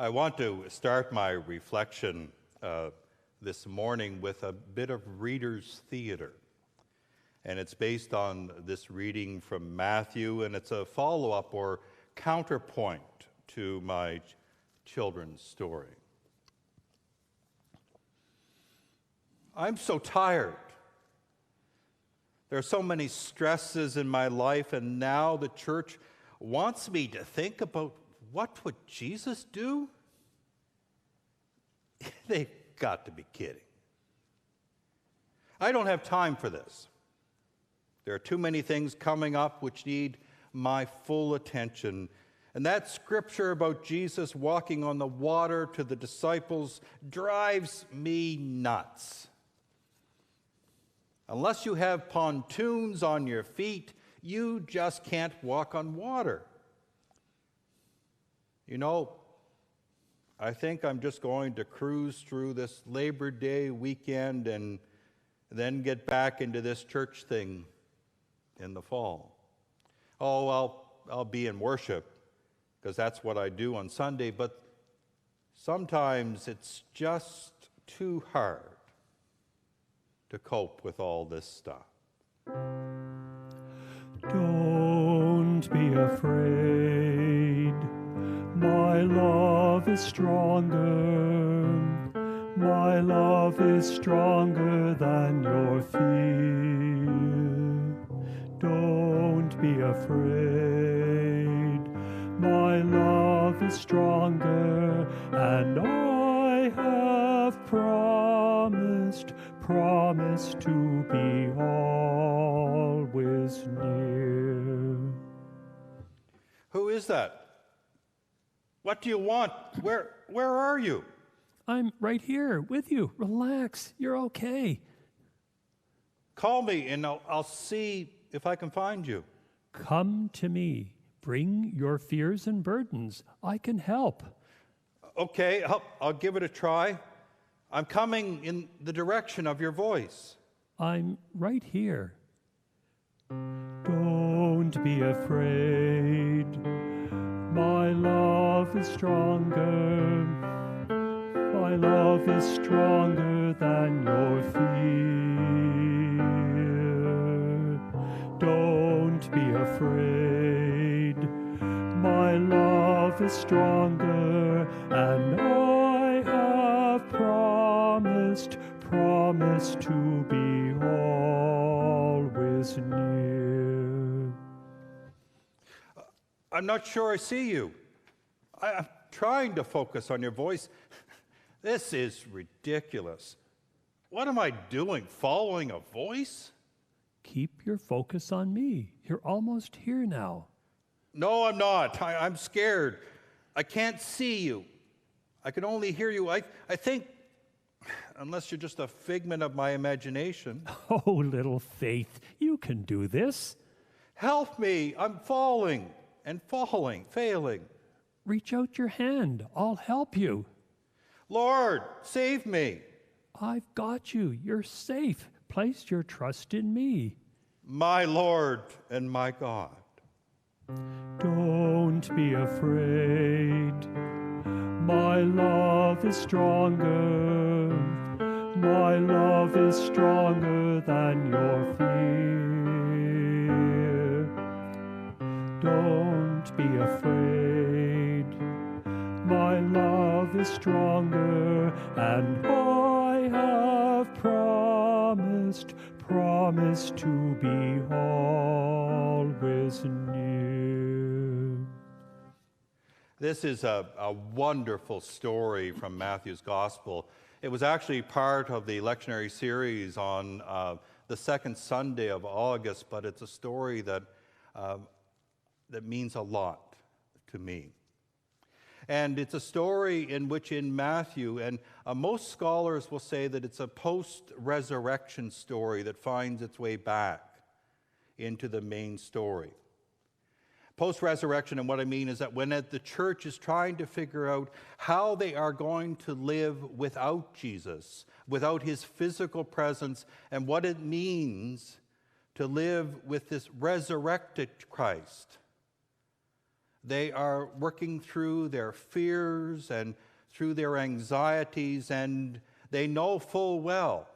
I want to start my reflection this morning with a bit of Reader's Theatre. And it's based on this reading from Matthew, and it's a follow-up or counterpoint to my children's story. I'm so tired. There are so many stresses in my life, and now the church wants me to think about what would Jesus do? They've got to be kidding. I don't have time for this. There are too many things coming up which need my full attention. And that scripture about Jesus walking on the water to the disciples drives me nuts. Unless you have pontoons on your feet, you just can't walk on water. You know, I think I'm just going to cruise through this Labor Day weekend and then get back into this church thing in the fall. Oh, I'll be in worship because that's what I do on Sunday, but sometimes it's just too hard to cope with all this stuff. Don't be afraid. My love is stronger. My love is stronger than your fear. Don't be afraid. My love is stronger, and I have promised to be always near. Who is that? What do you want? Where are you? I'm right here with you. Relax. You're okay. Call me and I'll see if I can find you. Come to me. Bring your fears and burdens. I can help. Okay, I'll give it a try. I'm coming in the direction of your voice. I'm right here. Don't be afraid. My love is stronger. My love is stronger than your fear. Don't be afraid. My love is stronger, and I have promised to be always near. I'm not sure I see you. I'm trying to focus on your voice. This is ridiculous. What am I doing, following a voice? Keep your focus on me. You're almost here now. No, I'm not. I'm scared. I can't see you. I can only hear you. I think, unless you're just a figment of my imagination. Oh, little Faith, you can do this. Help me. I'm falling and failing. Reach out your hand. I'll help you. Lord, save me. I've got you. You're safe. Place your trust in me. My Lord and my God. Don't be afraid. My love is stronger. My love is stronger than your fear. Don't be afraid. My love is stronger, and I have promised to be always near. This is a wonderful story from Matthew's Gospel. It was actually part of the lectionary series on the second Sunday of August, but it's a story that means a lot to me. And it's a story in which in Matthew, and most scholars will say that it's a post-resurrection story that finds its way back into the main story. Post-resurrection, and what I mean is that when the church is trying to figure out how they are going to live without Jesus, without his physical presence, and what it means to live with this resurrected Christ, They are working through their fears and through their anxieties, and they know full well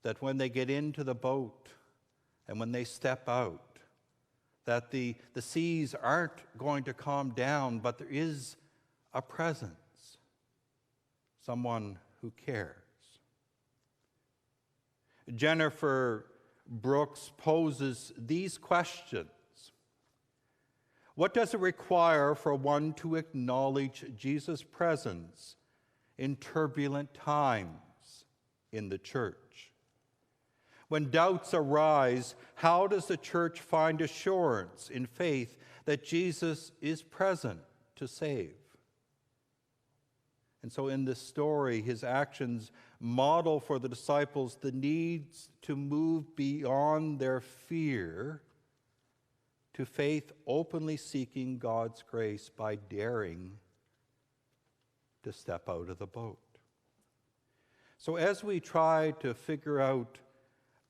that when they get into the boat and when they step out, that the seas aren't going to calm down, but there is a presence, someone who cares. Jennifer Brooks poses these questions. What does it require for one to acknowledge Jesus' presence in turbulent times in the church? When doubts arise, how does the church find assurance in faith that Jesus is present to save? And so in this story, his actions model for the disciples the needs to move beyond their fear to faith, openly seeking God's grace by daring to step out of the boat. So as we try to figure out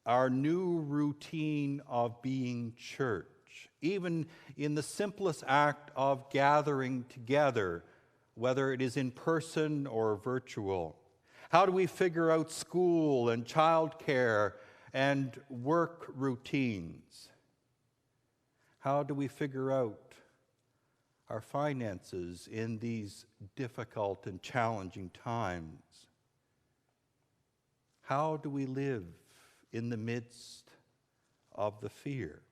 our new routine of being church, even in the simplest act of gathering together, whether it is in person or virtual, how do we figure out school and childcare and work routines? How do we figure out our finances in these difficult and challenging times? How do we live in the midst of the fear,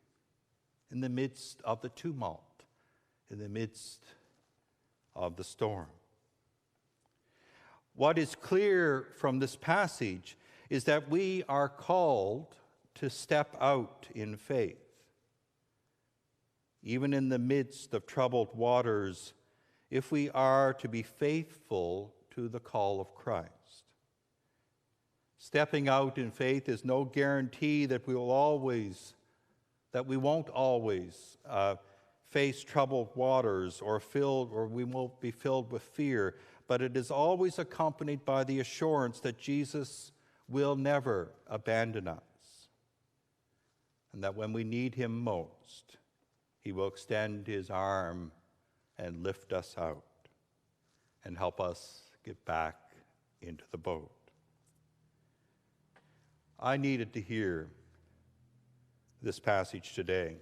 in the midst of the tumult, in the midst of the storm? What is clear from this passage is that we are called to step out in faith. Even in the midst of troubled waters, if we are to be faithful to the call of Christ. Stepping out in faith is no guarantee that we won't always face troubled waters or we won't be filled with fear, but it is always accompanied by the assurance that Jesus will never abandon us, and that when we need him most, he will extend his arm and lift us out and help us get back into the boat. I needed to hear this passage today.